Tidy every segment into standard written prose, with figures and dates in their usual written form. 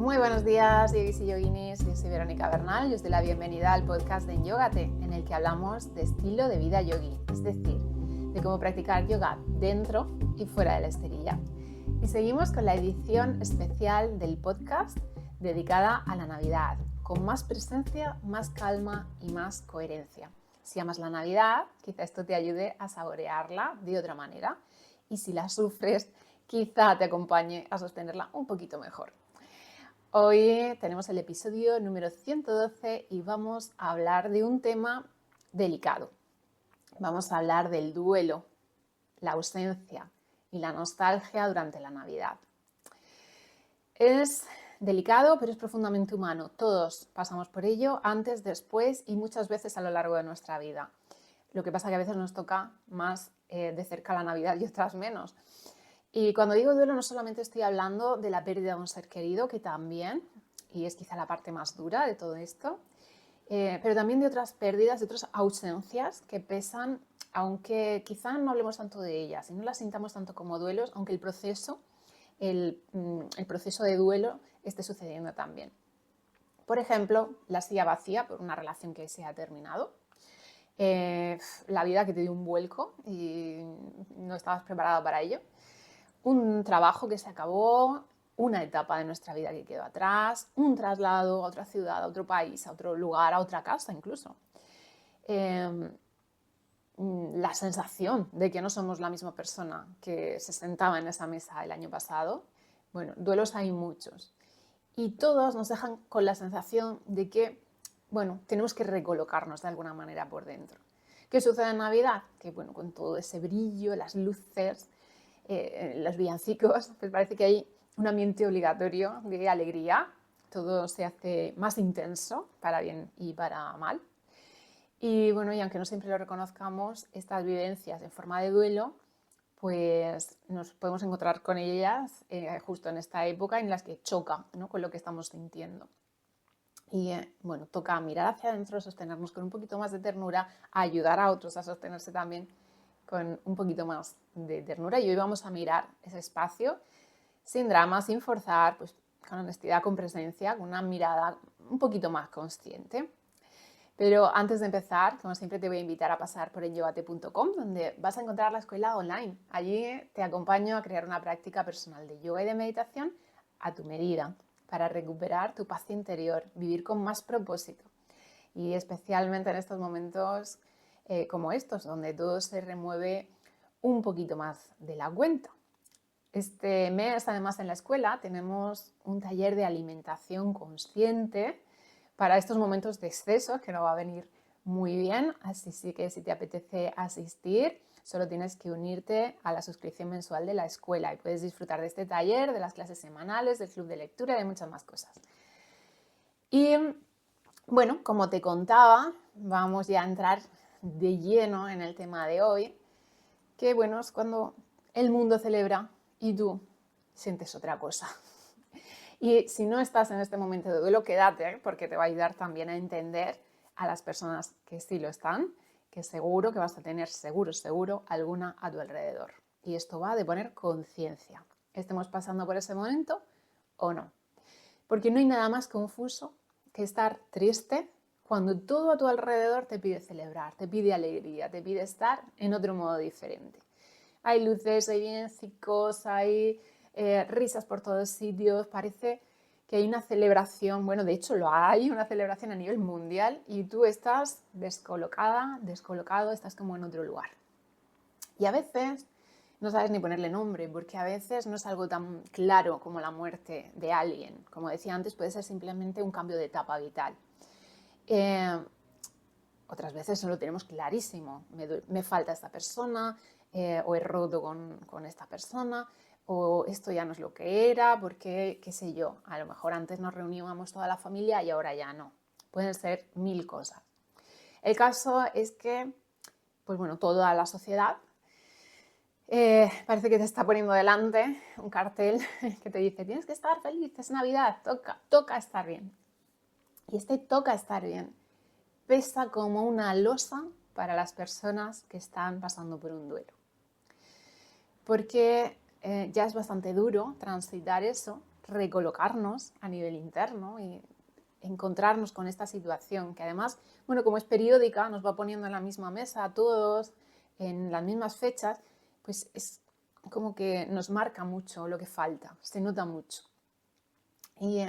Muy buenos días, yogis y yoginis. Yo soy Verónica Bernal y os doy la bienvenida al podcast de Yogate, en el que hablamos de estilo de vida yogi, es decir, de cómo practicar yoga dentro y fuera de la esterilla. Y seguimos con la edición especial del podcast dedicada a la Navidad, con más presencia, más calma y más coherencia. Si amas la Navidad, quizá esto te ayude a saborearla de otra manera, y si la sufres, quizá te acompañe a sostenerla un poquito mejor. Hoy tenemos el episodio número 112 y vamos a hablar de un tema delicado. Vamos a hablar del duelo, la ausencia y la nostalgia durante la Navidad. Es delicado, pero es profundamente humano. Todos pasamos por ello antes, después y muchas veces a lo largo de nuestra vida. Lo que pasa es que a veces nos toca más de cerca la Navidad y otras menos. Y cuando digo duelo no solamente estoy hablando de la pérdida de un ser querido, que también, y es quizá la parte más dura de todo esto, pero también de otras pérdidas, de otras ausencias que pesan, aunque quizá no hablemos tanto de ellas y no las sintamos tanto como duelos, aunque el proceso de duelo esté sucediendo también. Por ejemplo, la silla vacía por una relación que se ha terminado, la vida que te dio un vuelco y no estabas preparado para ello, un trabajo que se acabó, una etapa de nuestra vida que quedó atrás, un traslado a otra ciudad, a otro país, a otro lugar, a otra casa incluso. La sensación de que no somos la misma persona que se sentaba en esa mesa el año pasado. Bueno, duelos hay muchos. Y todos nos dejan con la sensación de que, bueno, tenemos que recolocarnos de alguna manera por dentro. ¿Qué sucede en Navidad? Que, bueno, con todo ese brillo, las luces, los villancicos, pues parece que hay un ambiente obligatorio de alegría, todo se hace más intenso, para bien y para mal. Y bueno, y aunque no siempre lo reconozcamos, estas vivencias en forma de duelo, pues nos podemos encontrar con ellas justo en esta época en las que choca, ¿no?, con lo que estamos sintiendo. Y bueno, toca mirar hacia adentro, sostenernos con un poquito más de ternura, ayudar a otros a sostenerse también con un poquito más de ternura. Y hoy vamos a mirar ese espacio sin drama, sin forzar, pues con honestidad, con presencia, con una mirada un poquito más consciente. Pero antes de empezar, como siempre, te voy a invitar a pasar por enyogate.com, donde vas a encontrar la escuela online. Allí te acompaño a crear una práctica personal de yoga y de meditación a tu medida, para recuperar tu paz interior, vivir con más propósito. Y especialmente en estos momentos como estos, donde todo se remueve un poquito más de la cuenta. Este mes, además, en la escuela tenemos un taller de alimentación consciente para estos momentos de exceso, que no va a venir muy bien, así sí que si te apetece asistir, solo tienes que unirte a la suscripción mensual de la escuela y puedes disfrutar de este taller, de las clases semanales, del club de lectura y de muchas más cosas. Y bueno, como te contaba, vamos ya a entrar de lleno en el tema de hoy, que bueno, es cuando el mundo celebra y tú sientes otra cosa. Y si no estás en este momento de duelo, quédate, porque te va a ayudar también a entender a las personas que sí lo están, que seguro que vas a tener, seguro, alguna a tu alrededor. Y esto va de poner conciencia, estemos pasando por ese momento o no. Porque no hay nada más confuso que estar triste cuando todo a tu alrededor te pide celebrar, te pide alegría, te pide estar en otro modo diferente. Hay luces, hay villancicos, hay risas por todos sitios, parece que hay una celebración, bueno, de hecho lo hay, una celebración a nivel mundial y tú estás descolocada, descolocado, estás como en otro lugar. Y a veces no sabes ni ponerle nombre, porque a veces no es algo tan claro como la muerte de alguien. Como decía antes, puede ser simplemente un cambio de etapa vital. Otras veces no lo tenemos clarísimo. Me falta esta persona, o he roto con esta persona, o esto ya no es lo que era, porque, qué sé yo, a lo mejor antes nos reuníamos toda la familia y ahora ya no. Pueden ser 1000 cosas. El caso es que, pues bueno, toda la sociedad parece que te está poniendo delante un cartel que te dice: tienes que estar feliz, es Navidad, toca estar bien. Y este toca estar bien pesa como una losa para las personas que están pasando por un duelo. Porque ya es bastante duro transitar eso, recolocarnos a nivel interno y encontrarnos con esta situación que además, bueno, como es periódica, nos va poniendo en la misma mesa a todos, en las mismas fechas, pues es como que nos marca mucho lo que falta, se nota mucho. Y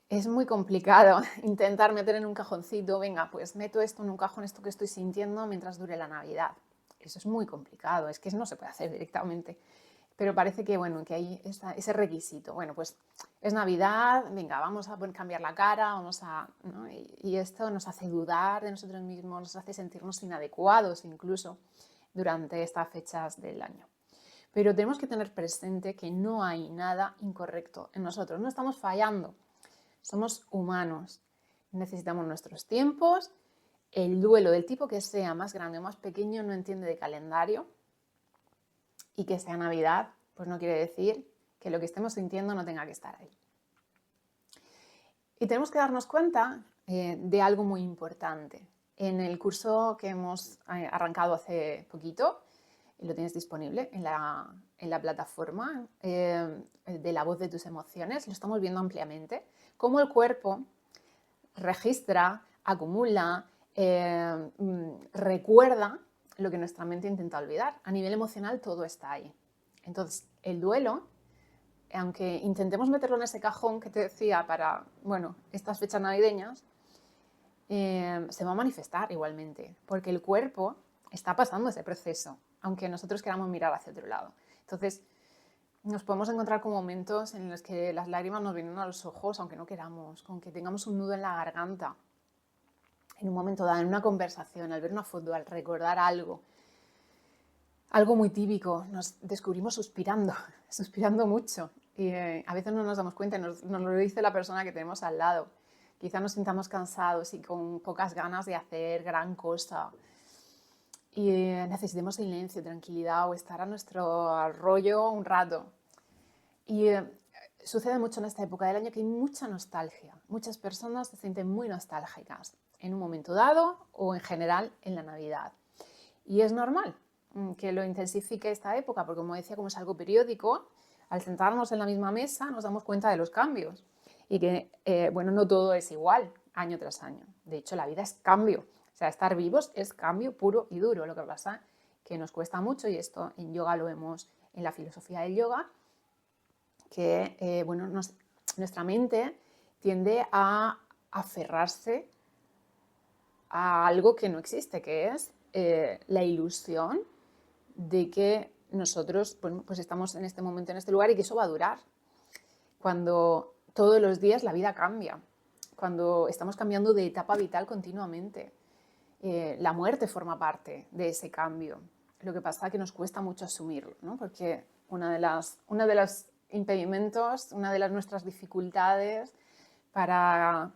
es muy complicado intentar meter en un cajoncito, venga, pues meto esto en un cajón, esto que estoy sintiendo mientras dure la Navidad. Eso es muy complicado, es que eso no se puede hacer directamente. Pero parece que, bueno, que hay ese requisito. Bueno, pues es Navidad, venga, vamos a cambiar la cara, vamos a, ¿no? Y esto nos hace dudar de nosotros mismos, nos hace sentirnos inadecuados incluso durante estas fechas del año. Pero tenemos que tener presente que no hay nada incorrecto en nosotros, no estamos fallando, somos humanos, necesitamos nuestros tiempos, el duelo del tipo que sea, más grande o más pequeño, no entiende de calendario. Y que sea Navidad, pues no quiere decir que lo que estemos sintiendo no tenga que estar ahí. Y tenemos que darnos cuenta de algo muy importante. En el curso que hemos arrancado hace poquito, lo tienes disponible en la plataforma de la voz de tus emociones, lo estamos viendo ampliamente, cómo el cuerpo registra, acumula, recuerda lo que nuestra mente intenta olvidar. A nivel emocional todo está ahí. Entonces, el duelo, aunque intentemos meterlo en ese cajón que te decía para, bueno, estas fechas navideñas, se va a manifestar igualmente, porque el cuerpo está pasando ese proceso, aunque nosotros queramos mirar hacia otro lado. Entonces, nos podemos encontrar con momentos en los que las lágrimas nos vienen a los ojos, aunque no queramos, con que tengamos un nudo en la garganta, en un momento dado, en una conversación, al ver una foto, al recordar algo muy típico, nos descubrimos suspirando, suspirando mucho. Y a veces no nos damos cuenta, nos lo dice la persona que tenemos al lado. Quizá nos sintamos cansados y con pocas ganas de hacer gran cosa. Y necesitemos silencio, tranquilidad o estar a nuestro rollo un rato. Y sucede mucho en esta época del año que hay mucha nostalgia. Muchas personas se sienten muy nostálgicas en un momento dado o en general en la Navidad. Y es normal que lo intensifique esta época, porque como decía, como es algo periódico, al sentarnos en la misma mesa nos damos cuenta de los cambios y que, bueno, no todo es igual año tras año. De hecho, la vida es cambio. O sea, estar vivos es cambio puro y duro. Lo que pasa que nos cuesta mucho, y esto en yoga lo vemos en la filosofía del yoga, que bueno, nuestra mente tiende a aferrarse a algo que no existe, que es la ilusión de que nosotros, bueno, pues estamos en este momento, en este lugar, y que eso va a durar. Cuando todos los días la vida cambia, cuando estamos cambiando de etapa vital continuamente. La muerte forma parte de ese cambio. Lo que pasa es que nos cuesta mucho asumirlo, ¿no? Porque uno de los impedimentos, una de nuestras dificultades para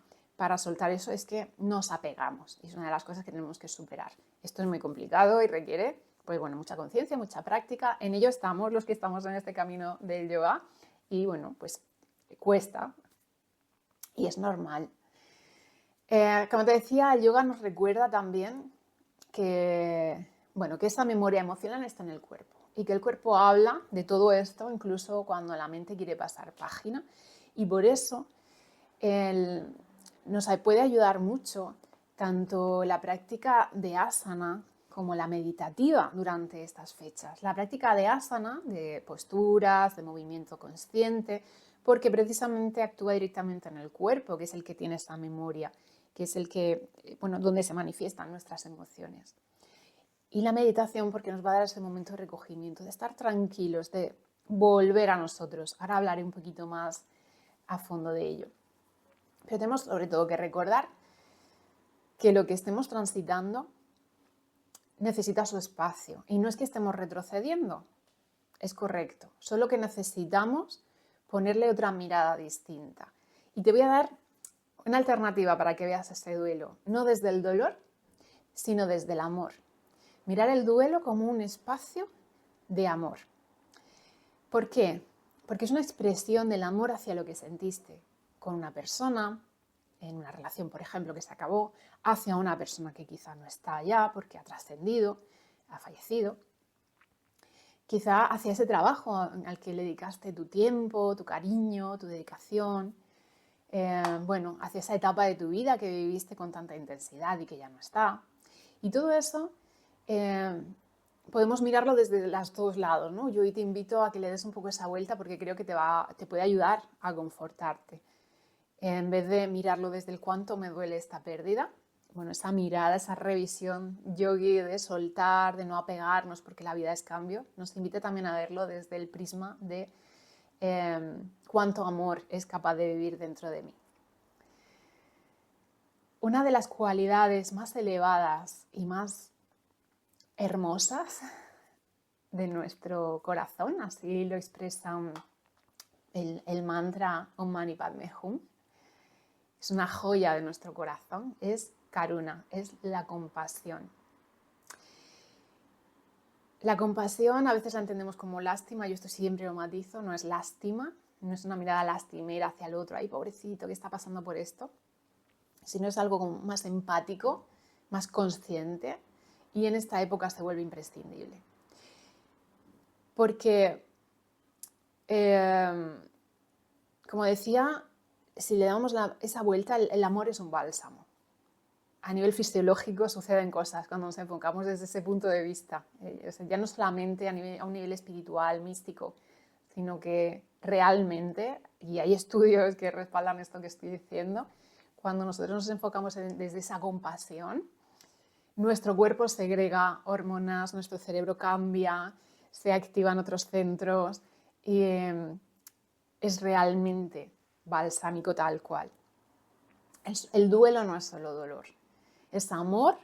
soltar eso es que nos apegamos. Y es una de las cosas que tenemos que superar. Esto es muy complicado y requiere, pues bueno, mucha conciencia, mucha práctica. En ello estamos los que estamos en este camino del yoga. Y bueno, pues cuesta. Y es normal. Como te decía, el yoga nos recuerda también que, bueno, que esa memoria emocional está en el cuerpo y que el cuerpo habla de todo esto incluso cuando la mente quiere pasar página, y por eso nos puede ayudar mucho tanto la práctica de asana como la meditativa durante estas fechas. La práctica de asana, de posturas, de movimiento consciente, porque precisamente actúa directamente en el cuerpo, que es el que tiene esa memoria, que es el que, bueno, donde se manifiestan nuestras emociones. Y la meditación, porque nos va a dar ese momento de recogimiento, de estar tranquilos, de volver a nosotros. Ahora hablaré un poquito más a fondo de ello. Pero tenemos sobre todo que recordar que lo que estemos transitando necesita su espacio. Y no es que estemos retrocediendo, es correcto. Solo que necesitamos ponerle otra mirada distinta. Y te voy a dar una alternativa para que veas ese duelo, no desde el dolor, sino desde el amor. Mirar el duelo como un espacio de amor. ¿Por qué? Porque es una expresión del amor hacia lo que sentiste con una persona, en una relación, por ejemplo, que se acabó, hacia una persona que quizá no está allá porque ha trascendido, ha fallecido. quizá hacia ese trabajo al que le dedicaste tu tiempo, tu cariño, tu dedicación, bueno, hacia esa etapa de tu vida que viviste con tanta intensidad y que ya no está. Y todo eso podemos mirarlo desde los dos lados, ¿no? Yo hoy te invito a que le des un poco esa vuelta porque creo que te puede ayudar a confortarte. En vez de mirarlo desde el cuánto me duele esta pérdida, bueno, esa mirada, esa revisión yogi de soltar, de no apegarnos porque la vida es cambio, nos invita también a verlo desde el prisma de cuánto amor es capaz de vivir dentro de mí. Una de las cualidades más elevadas y más hermosas de nuestro corazón, así lo expresa el mantra Om Mani Padme Hum, es una joya de nuestro corazón, es Karuna, es la compasión. La compasión a veces la entendemos como lástima, yo esto siempre lo matizo, no es lástima, no es una mirada lastimera hacia el otro, ay pobrecito, ¿qué está pasando por esto? Sino es algo más empático, más consciente, y en esta época se vuelve imprescindible. Porque, como decía, si le damos esa vuelta, el amor es un bálsamo. A nivel fisiológico suceden cosas cuando nos enfocamos desde ese punto de vista. O sea, ya no solamente a un nivel espiritual, místico, sino que realmente, y hay estudios que respaldan esto que estoy diciendo, cuando nosotros nos enfocamos desde esa compasión, nuestro cuerpo segrega hormonas, nuestro cerebro cambia, se activan otros centros y es realmente balsámico tal cual. El duelo no es solo dolor, es amor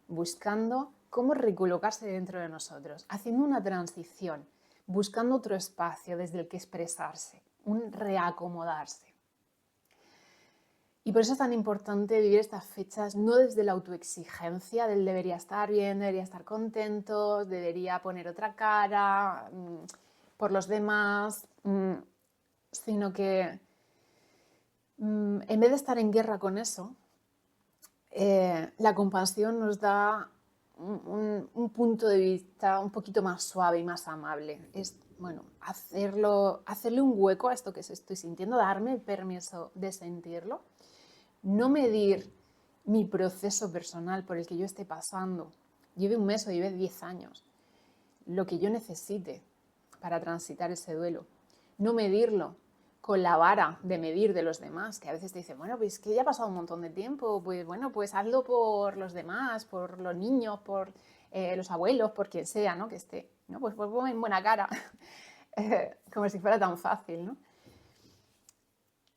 buscando cómo recolocarse dentro de nosotros, haciendo una transición, buscando otro espacio desde el que expresarse, un reacomodarse. Y por eso es tan importante vivir estas fechas no desde la autoexigencia del debería estar bien, debería estar contento, debería poner otra cara por los demás, sino que en vez de estar en guerra con eso, la compasión nos da un punto de vista un poquito más suave y más amable. Es, bueno, hacerle un hueco a esto que estoy sintiendo, darme el permiso de sentirlo, no medir mi proceso personal por el que yo esté pasando, lleve un mes o lleve 10 años, lo que yo necesite para transitar ese duelo, no medirlo con la vara de medir de los demás, que a veces te dicen, bueno, pues que ya ha pasado un montón de tiempo, pues bueno, pues hazlo por los demás, por los niños, por los abuelos, por quien sea, ¿no? Que esté, ¿no? Pues ponme en buena cara, como si fuera tan fácil,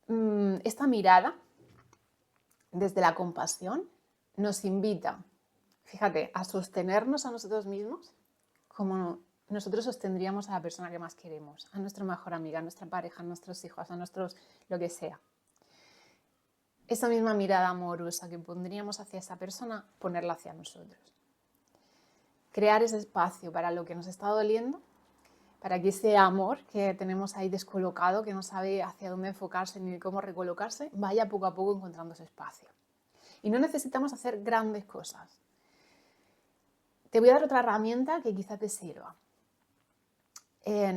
¿no? Esta mirada desde la compasión nos invita, fíjate, a sostenernos a nosotros mismos como nosotros sostendríamos a la persona que más queremos, a nuestra mejor amiga, a nuestra pareja, a nuestros hijos, a nuestros lo que sea. Esa misma mirada amorosa que pondríamos hacia esa persona, ponerla hacia nosotros. Crear ese espacio para lo que nos está doliendo, para que ese amor que tenemos ahí descolocado, que no sabe hacia dónde enfocarse ni cómo recolocarse, vaya poco a poco encontrando ese espacio. Y no necesitamos hacer grandes cosas. Te voy a dar otra herramienta que quizá te sirva.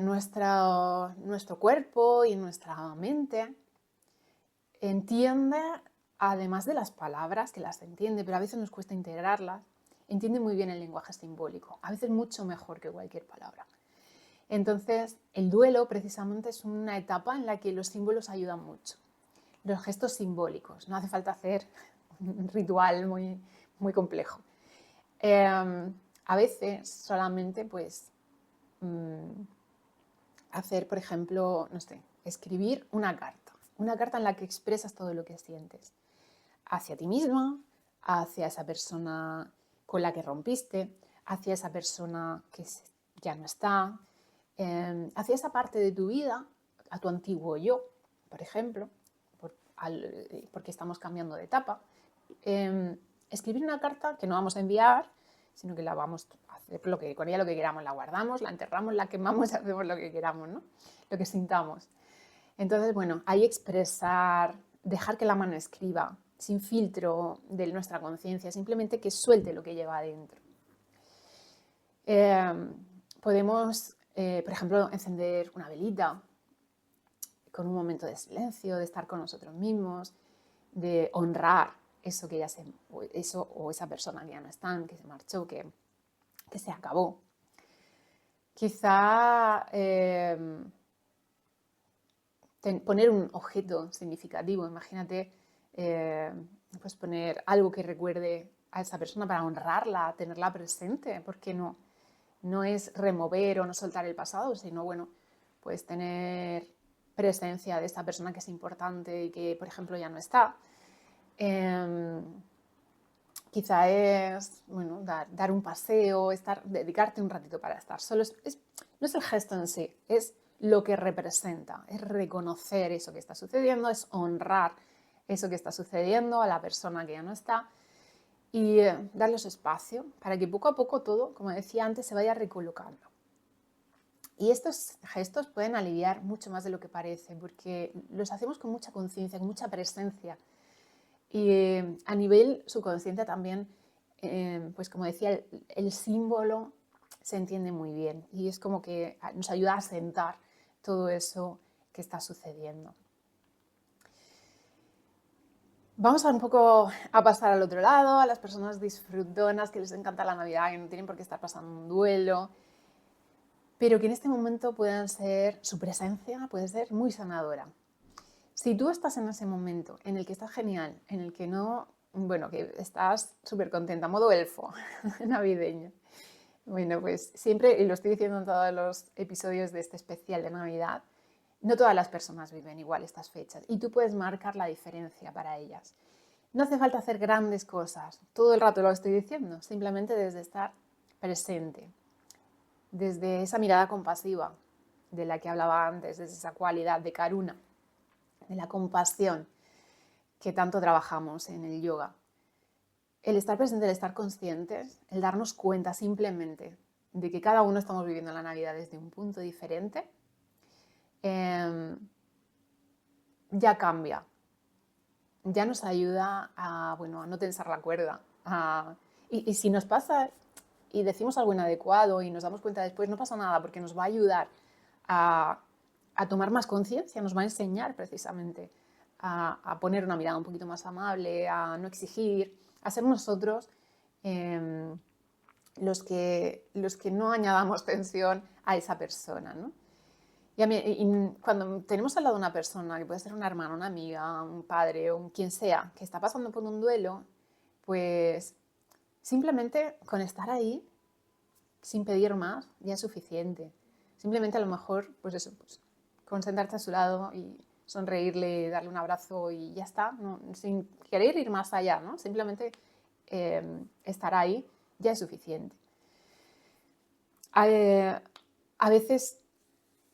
Nuestro cuerpo y nuestra mente entiende, además de las palabras, que las entiende, pero a veces nos cuesta integrarlas, entiende muy bien el lenguaje simbólico, a veces mucho mejor que cualquier palabra. Entonces, el duelo precisamente es una etapa en la que los símbolos ayudan mucho. Los gestos simbólicos, no hace falta hacer un ritual muy, muy complejo. A veces solamente pues hacer, por ejemplo, no sé, escribir una carta en la que expresas todo lo que sientes hacia ti misma, hacia esa persona con la que rompiste, hacia esa persona que ya no está, hacia esa parte de tu vida, a tu antiguo yo, por ejemplo, porque estamos cambiando de etapa. Escribir una carta que no vamos a enviar, sino que la vamos a hacer con ella lo que queramos, la guardamos, la enterramos, la quemamos, hacemos lo que queramos, ¿no? Lo que sintamos. Entonces, bueno, ahí expresar, dejar que la mano escriba, sin filtro de nuestra conciencia, simplemente que suelte lo que lleva adentro. Podemos Por ejemplo, encender una velita con un momento de silencio, de estar con nosotros mismos, de honrar eso que eso o esa persona que ya no está, que se marchó, que se acabó. Quizá poner un objeto significativo, imagínate, pues poner algo que recuerde a esa persona para honrarla, tenerla presente, porque no es remover o no soltar el pasado, sino, bueno, pues tener presencia de esta persona que es importante y que, por ejemplo, ya no está. Quizá es, bueno, dar un paseo, dedicarte un ratito para estar solo. No es el gesto en sí, es lo que representa, es reconocer eso que está sucediendo, es honrar eso que está sucediendo a la persona que ya no está y darles espacio para que poco a poco todo, como decía antes, se vaya recolocando. Y estos gestos pueden aliviar mucho más de lo que parece, porque los hacemos con mucha conciencia, con mucha presencia. Y a nivel subconsciente también, pues como decía, el símbolo se entiende muy bien y es como que nos ayuda a sentar todo eso que está sucediendo. Vamos un poco a pasar al otro lado, a las personas disfrutonas que les encanta la Navidad, que no tienen por qué estar pasando un duelo, pero que en este momento su presencia puede ser muy sanadora. Si tú estás en ese momento en el que estás genial, en el que que estás súper contenta, modo elfo navideño, bueno, pues siempre, y lo estoy diciendo en todos los episodios de este especial de Navidad, no todas las personas viven igual estas fechas y tú puedes marcar la diferencia para ellas. No hace falta hacer grandes cosas, todo el rato lo estoy diciendo, simplemente desde estar presente, desde esa mirada compasiva de la que hablaba antes, desde esa cualidad de karuna, de la compasión que tanto trabajamos en el yoga. El estar presente, el estar conscientes, el darnos cuenta simplemente de que cada uno estamos viviendo la Navidad desde un punto diferente, ya cambia. Ya nos ayuda a no tensar la cuerda. Y si nos pasa y decimos algo inadecuado y nos damos cuenta después, no pasa nada, porque nos va a ayudar a tomar más conciencia, nos va a enseñar precisamente a poner una mirada un poquito más amable, a no exigir, a ser nosotros los que no añadamos tensión a esa persona, ¿no? Y cuando tenemos al lado una persona, que puede ser una hermana, una amiga, un padre o quien sea, que está pasando por un duelo, pues simplemente con estar ahí, sin pedir más, ya es suficiente. Simplemente a lo mejor, pues eso, pues, con sentarte a su lado y sonreírle, darle un abrazo y ya está, ¿no? Sin querer ir más allá, ¿no? Simplemente estar ahí ya es suficiente. A veces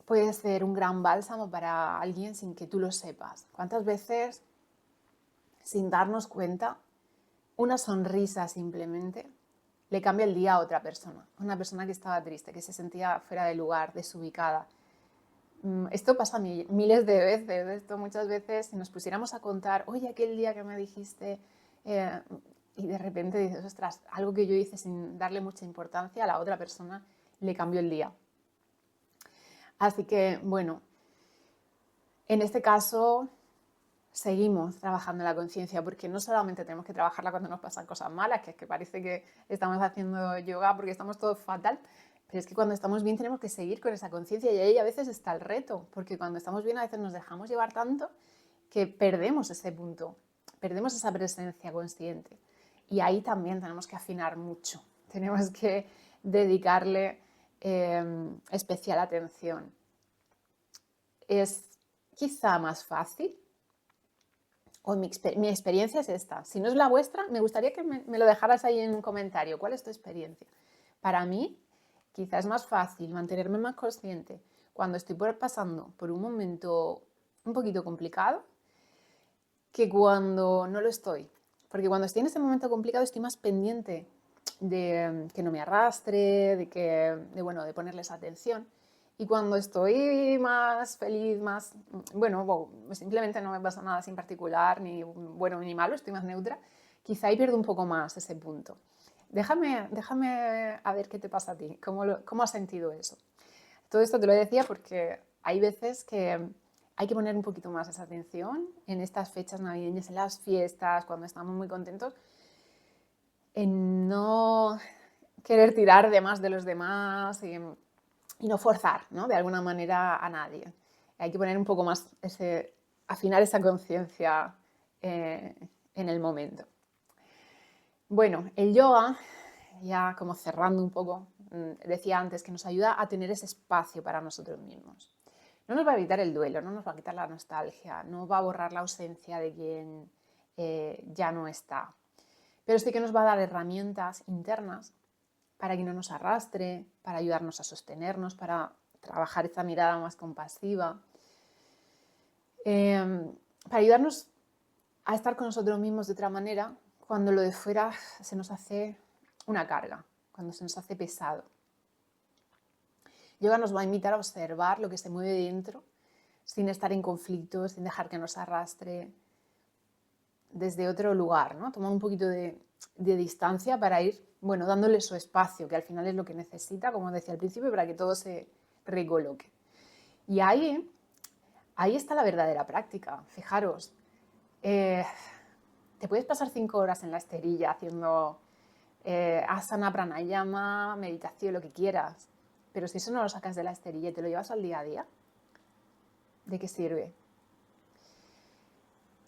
puede ser un gran bálsamo para alguien sin que tú lo sepas. ¿Cuántas veces, sin darnos cuenta, una sonrisa simplemente le cambia el día a otra persona? Una persona que estaba triste, que se sentía fuera de lugar, desubicada. Esto pasa miles de veces. Esto muchas veces, si nos pusiéramos a contar, oye, aquel día que me dijiste, y de repente dices, ostras, algo que yo hice sin darle mucha importancia a la otra persona le cambió el día. Así que, bueno, en este caso seguimos trabajando la conciencia, porque no solamente tenemos que trabajarla cuando nos pasan cosas malas, que es que parece que estamos haciendo yoga porque estamos todos fatal, pero es que cuando estamos bien tenemos que seguir con esa conciencia y ahí a veces está el reto, porque cuando estamos bien a veces nos dejamos llevar tanto que perdemos ese punto, perdemos esa presencia consciente. Y ahí también tenemos que afinar mucho, tenemos que dedicarle especial atención. Es quizá más fácil, o mi experiencia es esta. Si no es la vuestra, me gustaría que me lo dejaras ahí en un comentario. ¿Cuál es tu experiencia? Para mí, quizá es más fácil mantenerme más consciente cuando estoy pasando por un momento un poquito complicado que cuando no lo estoy. Porque cuando estoy en ese momento complicado estoy más pendiente de que no me arrastre, de ponerles atención. Y cuando estoy más feliz, simplemente no me pasa nada sin particular, ni bueno ni malo, estoy más neutra, quizá ahí pierdo un poco más ese punto. Déjame a ver qué te pasa a ti, cómo has sentido eso. Todo esto te lo decía porque hay veces que hay que poner un poquito más esa atención en estas fechas navideñas, en las fiestas, cuando estamos muy contentos, en no querer tirar de más de los demás y no forzar, ¿no?, de alguna manera a nadie. Hay que poner un poco más afinar esa conciencia en el momento. Bueno, el yoga, ya como cerrando un poco, decía antes que nos ayuda a tener ese espacio para nosotros mismos. No nos va a evitar el duelo, no nos va a quitar la nostalgia, no va a borrar la ausencia de quien ya no está. Pero sí que nos va a dar herramientas internas para que no nos arrastre, para ayudarnos a sostenernos, para trabajar esta mirada más compasiva, para ayudarnos a estar con nosotros mismos de otra manera cuando lo de fuera se nos hace una carga, cuando se nos hace pesado. Yoga nos va a invitar a observar lo que se mueve dentro, sin estar en conflicto, sin dejar que nos arrastre, desde otro lugar, ¿no? Tomar un poquito de distancia para ir, bueno, dándole su espacio, que al final es lo que necesita, como decía al principio, para que todo se recoloque. Y ahí está la verdadera práctica. Fijaros, te puedes pasar 5 horas en la esterilla haciendo asana, pranayama, meditación, lo que quieras, pero si eso no lo sacas de la esterilla y te lo llevas al día a día, ¿de qué sirve?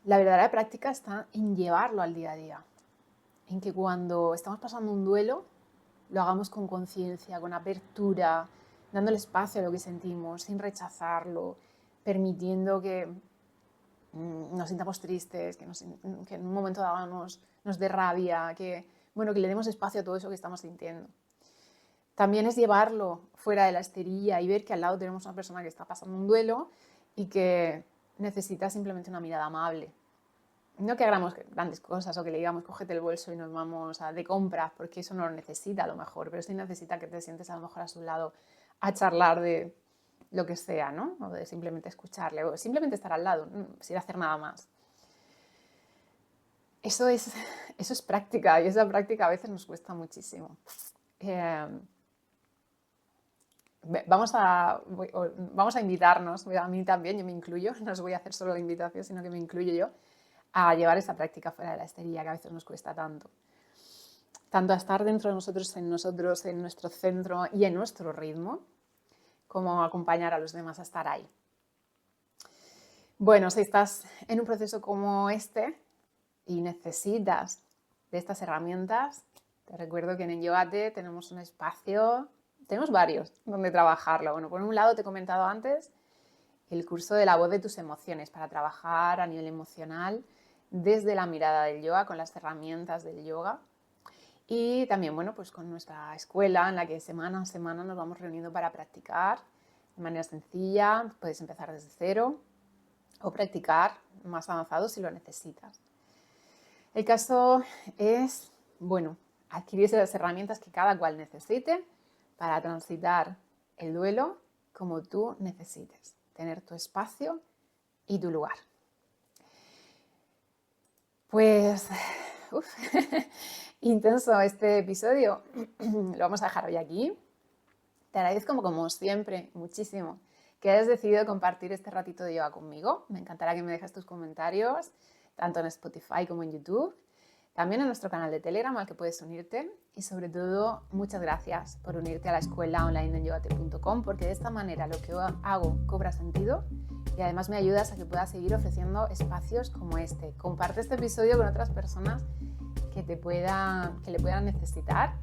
La verdadera práctica está en llevarlo al día a día, en que cuando estamos pasando un duelo lo hagamos con conciencia, con apertura, dándole espacio a lo que sentimos, sin rechazarlo, permitiendo que nos sintamos tristes, que en un momento dado nos dé rabia, que le demos espacio a todo eso que estamos sintiendo. También es llevarlo fuera de la esterilla y ver que al lado tenemos una persona que está pasando un duelo y que necesita simplemente una mirada amable. No que hagamos grandes cosas o que le digamos cógete el bolso y nos vamos de compras, porque eso no lo necesita a lo mejor, pero sí necesita que te sientes a lo mejor a su lado a charlar de lo que sea, ¿no? O de simplemente escucharle o simplemente estar al lado, sin hacer nada más. Eso es práctica y esa práctica a veces nos cuesta muchísimo. Vamos a invitarnos, a mí también, yo me incluyo, no os voy a hacer solo la invitación, sino que me incluyo yo, a llevar esa práctica fuera de la esterilla que a veces nos cuesta tanto. Tanto a estar dentro de nosotros, en nuestro centro y en nuestro ritmo, como acompañar a los demás a estar ahí. Bueno, si estás en un proceso como este y necesitas de estas herramientas, te recuerdo que en Yogate tenemos un espacio, tenemos varios donde trabajarlo. Bueno, por un lado te he comentado antes el curso de la voz de tus emociones para trabajar a nivel emocional desde la mirada del yoga, con las herramientas del yoga. Y también, pues con nuestra escuela en la que semana a semana nos vamos reuniendo para practicar de manera sencilla. Puedes empezar desde cero o practicar más avanzado si lo necesitas. El caso es, adquirir esas herramientas que cada cual necesite para transitar el duelo como tú necesites. Tener tu espacio y tu lugar. Pues, intenso este episodio. Lo vamos a dejar hoy aquí. Te agradezco como siempre muchísimo que hayas decidido compartir este ratito de yoga conmigo. Me encantará que me dejes tus comentarios, tanto en Spotify como en YouTube. También en nuestro canal de Telegram al que puedes unirte. Y sobre todo, muchas gracias por unirte a la escuela online en yogate.com, porque de esta manera lo que hago cobra sentido y además me ayudas a que pueda seguir ofreciendo espacios como este. Comparte este episodio con otras personas que le puedan necesitar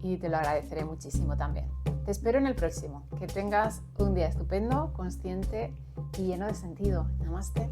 y te lo agradeceré muchísimo también. Te espero en el próximo. Que tengas un día estupendo, consciente y lleno de sentido. Namaste.